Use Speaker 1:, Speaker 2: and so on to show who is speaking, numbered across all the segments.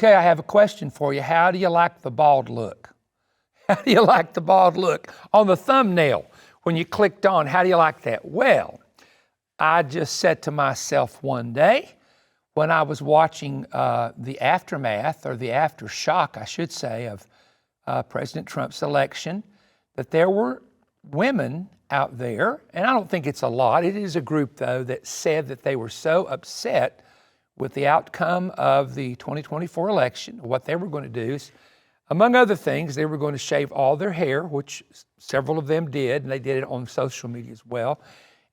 Speaker 1: Okay, I have a question for you. How do you like the bald look? How do you like the bald look? On the thumbnail, when you clicked on, how do you like that? Well, I just said to myself one day when I was watching the aftermath, or the aftershock, I should say, of President Trump's election, that there were women out there, and I don't think it's a lot, it is a group though, that said that they were so upset with the outcome of the 2024 election. What they were going to do is, among other things, they were going to shave all their hair, which several of them did, and they did it on social media as well.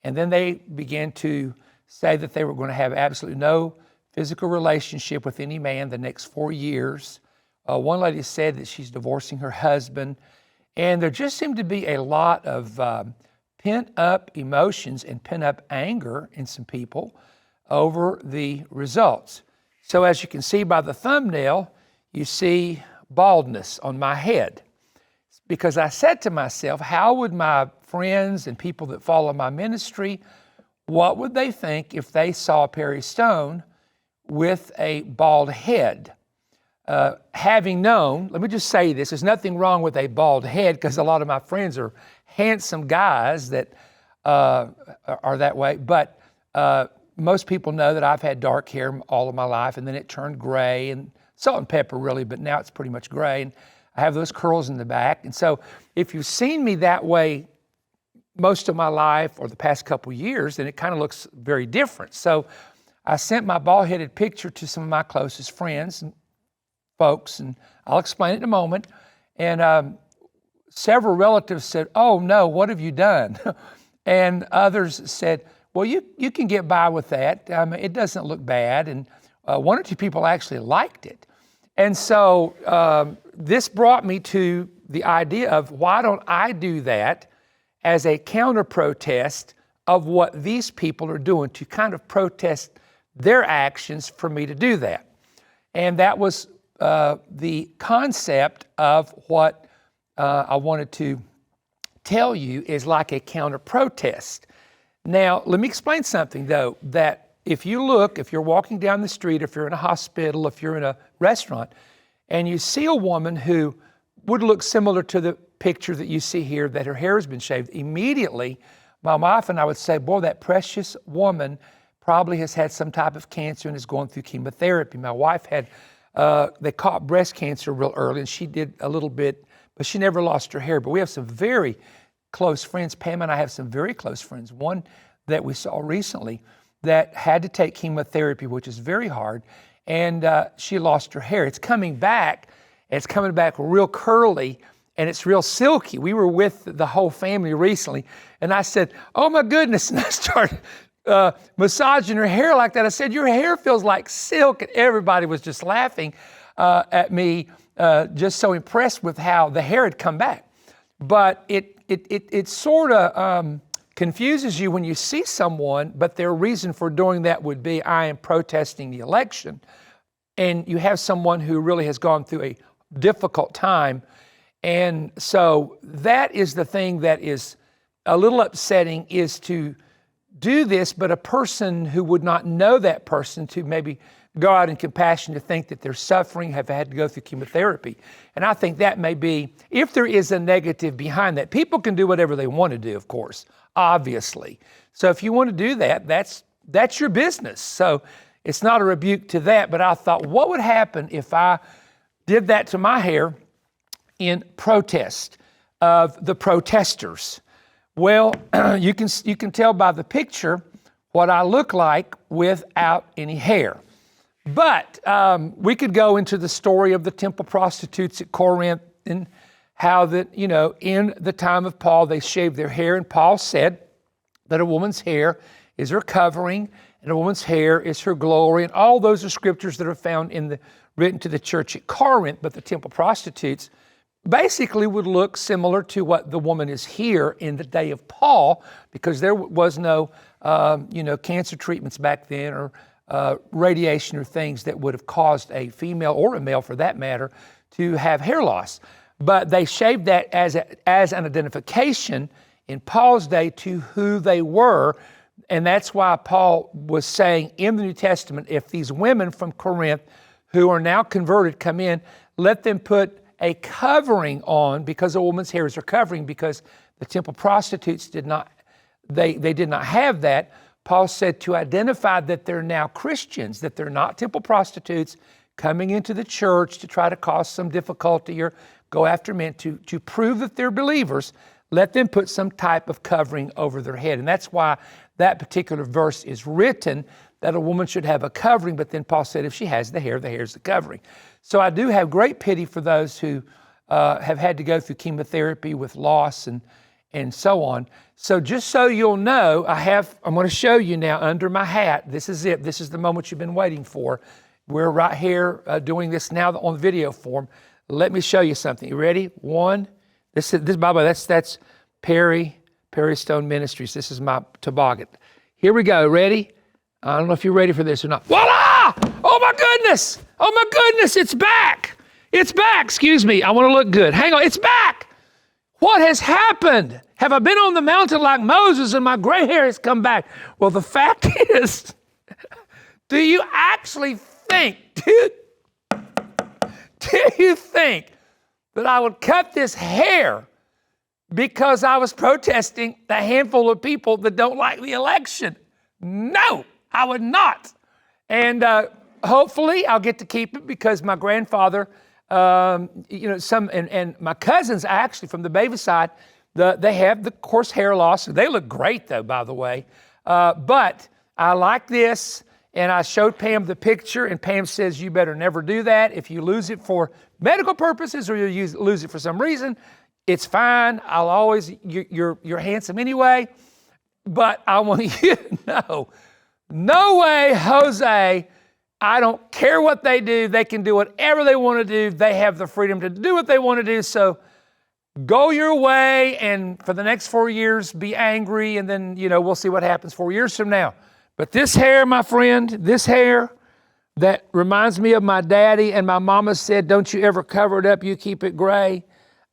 Speaker 1: And then they began to say that they were going to have absolutely no physical relationship with any man the next 4 years. One lady said that she's divorcing her husband. And there just seemed to be a lot of pent-up emotions and pent-up anger in some people over the results. So as you can see by the thumbnail, you see baldness on my head. Because I said to myself, how would my friends and people that follow my ministry, what would they think if they saw Perry Stone with a bald head? Having known, let me just say this, there's nothing wrong with a bald head, because a lot of my friends are handsome guys that are that way, but most people know that I've had dark hair all of my life, and then it turned gray, and salt and pepper really, but now it's pretty much gray, and I have those curls in the back. And so if you've seen me that way most of my life or the past couple years, then it kind of looks very different. So I sent my bald-headed picture to some of my closest friends and folks, and I'll explain it in a moment. And several relatives said, "Oh no, what have you done?" And others said, "Well, you can get by with that. It doesn't look bad." And one or two people actually liked it. And so this brought me to the idea of, why don't I do that as a counter protest of what these people are doing, to kind of protest their actions for me to do that. And that was the concept of what I wanted to tell you, is like a counter protest. Now, let me explain something though, that if you're walking down the street, if you're in a hospital, if you're in a restaurant, and you see a woman who would look similar to the picture that you see here, that her hair has been shaved, immediately my wife and I would say, boy, that precious woman probably has had some type of cancer and is going through chemotherapy. My wife had, they caught breast cancer real early, and she did a little bit, but she never lost her hair. But we have some very close friends. Pam and I have some very close friends. One that we saw recently that had to take chemotherapy, which is very hard, and she lost her hair. It's coming back, and it's coming back real curly, and it's real silky. We were with the whole family recently, and I said, "Oh my goodness," and I started massaging her hair like that. I said, "Your hair feels like silk," and everybody was just laughing at me, just so impressed with how the hair had come back. But it sort of confuses you when you see someone, but their reason for doing that would be, I am protesting the election. And you have someone who really has gone through a difficult time. And so that is the thing that is a little upsetting, is to do this, but a person who would not know that person to maybe go out in compassion, to think that they're suffering, have had to go through chemotherapy. And I think that may be, if there is a negative behind that, people can do whatever they want to do, of course, obviously. So if you want to do that, that's your business. So it's not a rebuke to that, but I thought, what would happen if I did that to my hair in protest of the protesters? Well, you can tell by the picture what I look like without any hair. But we could go into the story of the temple prostitutes at Corinth, and how that, in the time of Paul, they shaved their hair. And Paul said that a woman's hair is her covering, and a woman's hair is her glory. And all those are scriptures that are found written to the church at Corinth. But the temple prostitutes basically would look similar to what the woman is here in the day of Paul, because there was no, cancer treatments back then, or radiation, or things that would have caused a female, or a male for that matter, to have hair loss. But they shaved that as an identification in Paul's day to who they were. And that's why Paul was saying in the New Testament, if these women from Corinth who are now converted come in, let them put a covering on, because a woman's hair is her covering, because the temple prostitutes did not have that. Paul said to identify that they're now Christians, that they're not temple prostitutes coming into the church to try to cause some difficulty or go after men, to prove that they're believers, let them put some type of covering over their head. And that's why that particular verse is written, that a woman should have a covering, but then Paul said if she has the hair's the covering. So I do have great pity for those who have had to go through chemotherapy with loss and so on. So just so you'll know, I'm going to show you now under my hat. This is it. This is the moment you've been waiting for. We're right here doing this now on video form. Let me show you something. You ready? One. This by the way, that's Perry Stone Ministries. This is my toboggan. Here we go. Ready? I don't know if you're ready for this or not. Voila! Oh my goodness! Oh my goodness! It's back! It's back! Excuse me. I want to look good. Hang on. It's back! What has happened? Have I been on the mountain like Moses and my gray hair has come back? Well, the fact is, do you actually think, do you think that I would cut this hair because I was protesting the handful of people that don't like the election? No, I would not. And hopefully I'll get to keep it, because my grandfather, and my cousins actually from the baby side, they have the coarse hair loss. They look great though, by the way. But I like this, and I showed Pam the picture, and Pam says you better never do that. If you lose it for medical purposes or you lose it for some reason, it's fine. You're handsome anyway. But I want you to know, no way, Jose. I don't care what they do. They can do whatever they want to do. They have the freedom to do what they want to do. So go your way, and for the next 4 years, be angry, and then, we'll see what happens 4 years from now. But this hair, my friend, this hair that reminds me of my daddy, and my mama said, don't you ever cover it up, you keep it gray.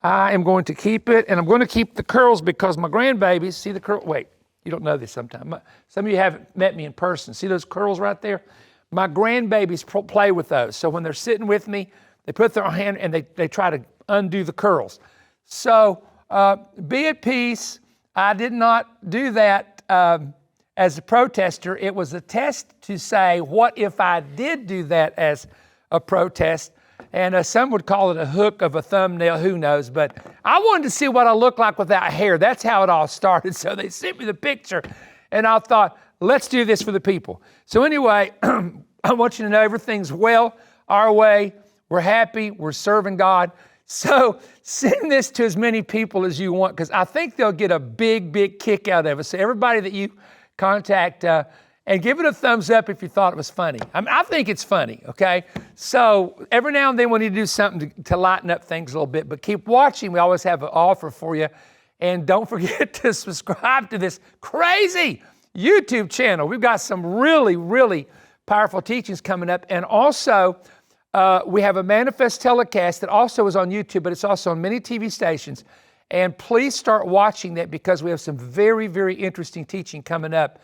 Speaker 1: I am going to keep it, and I'm going to keep the curls, because my grandbabies, see the curl, wait, you don't know this sometimes. Some of you haven't met me in person. See those curls right there? My grandbabies play with those. So when they're sitting with me, they put their hand and they try to undo the curls. So be at peace. I did not do that as a protester. It was a test to say, what if I did do that as a protest? And some would call it a hook of a thumbnail, who knows. But I wanted to see what I look like without hair. That's how it all started. So they sent me the picture, and I thought, let's do this for the people. So anyway, I want you to know everything's well our way. We're happy. We're serving God. So send this to as many people as you want, because I think they'll get a big, big kick out of it. So everybody that you contact, and give it a thumbs up if you thought it was funny. I think it's funny, okay? So every now and then we need to do something to lighten up things a little bit, but keep watching. We always have an offer for you. And don't forget to subscribe to this crazy YouTube channel. We've got some really, really powerful teachings coming up. And also, we have a manifest telecast that also is on YouTube, but it's also on many TV stations. And please start watching that, because we have some very, very interesting teaching coming up,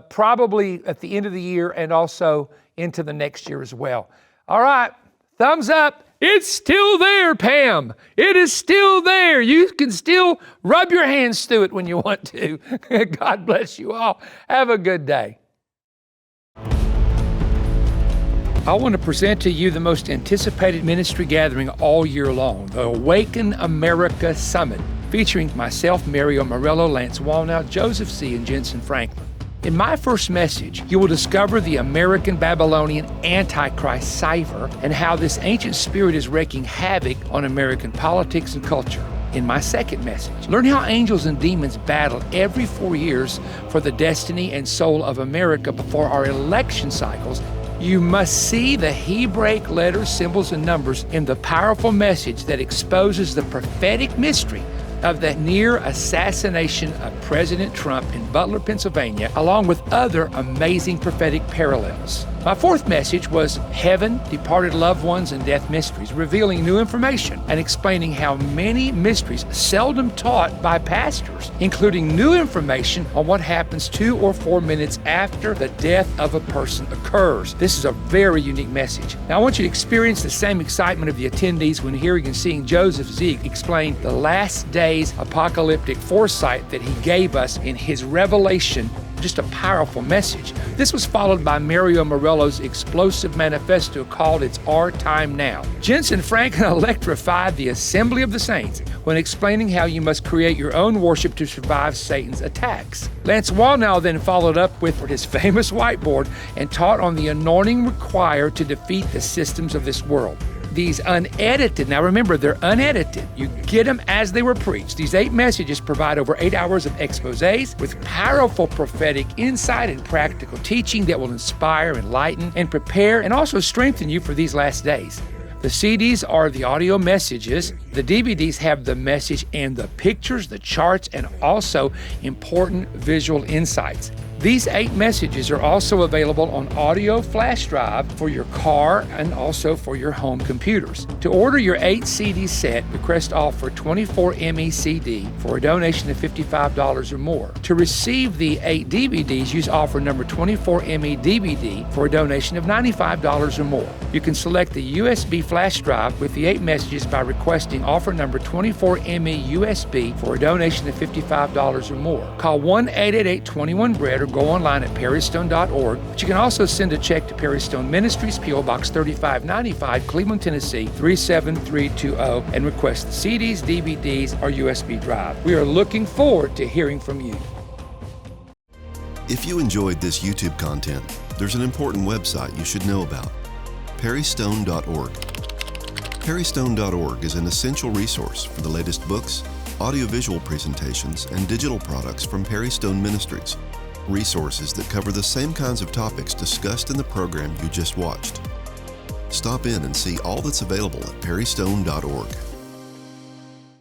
Speaker 1: probably at the end of the year and also into the next year as well. All right, thumbs up. It's still there, Pam. It is still there. You can still rub your hands through it when you want to. God bless you all. Have a good day. I want to present to you the most anticipated ministry gathering all year long, the Awaken America Summit, featuring myself, Mario Morello, Lance Wallnau, Joseph C., and Jensen Franklin. In my first message, you will discover the American Babylonian Antichrist cipher and how this ancient spirit is wreaking havoc on American politics and culture. In my second message, learn how angels and demons battle every 4 years for the destiny and soul of America before our election cycles. You must see the Hebraic letters, symbols, and numbers in the powerful message that exposes the prophetic mystery of the near assassination of President Trump in Butler, Pennsylvania, along with other amazing prophetic parallels. My fourth message was Heaven, Departed Loved Ones, and Death Mysteries, revealing new information and explaining how many mysteries seldom taught by pastors, including new information on what happens 2 or 4 minutes after the death of a person occurs. This is a very unique message. Now, I want you to experience the same excitement of the attendees when hearing and seeing Joseph Zeek explain the last days apocalyptic foresight that he gave us in his revelation. Just a powerful message. This was followed by Mario Morello's explosive manifesto called It's Our Time Now. Jensen Franklin electrified the Assembly of the Saints when explaining how you must create your own worship to survive Satan's attacks. Lance Wallnau then followed up with his famous whiteboard and taught on the anointing required to defeat the systems of this world. These unedited, now remember, they're unedited. You get them as they were preached. These 8 messages provide over 8 hours of exposés with powerful prophetic insight and practical teaching that will inspire, enlighten, and prepare, and also strengthen you for these last days. The CDs are the audio messages. The DVDs have the message and the pictures, the charts, and also important visual insights. These 8 messages are also available on audio flash drive for your car and also for your home computers. To order your 8 CD set, request offer 24 ME CD for a donation of $55 or more. To receive the 8 DVDs, use offer number 24 ME DVD for a donation of $95 or more. You can select the USB flash drive with the 8 messages by requesting offer number 24 ME USB for a donation of $55 or more. Call 1-888-21-BREAD or go online at perrystone.org. But you can also send a check to Perry Stone Ministries, P.O. Box 3595, Cleveland, Tennessee 37320, and request the CDs, DVDs, or USB drive. We are looking forward to hearing from you.
Speaker 2: If you enjoyed this YouTube content, there's an important website you should know about: perrystone.org. Perrystone.org is an essential resource for the latest books, audiovisual presentations, and digital products from Perry Stone Ministries. Resources that cover the same kinds of topics discussed in the program you just watched. Stop in and see all that's available at perrystone.org.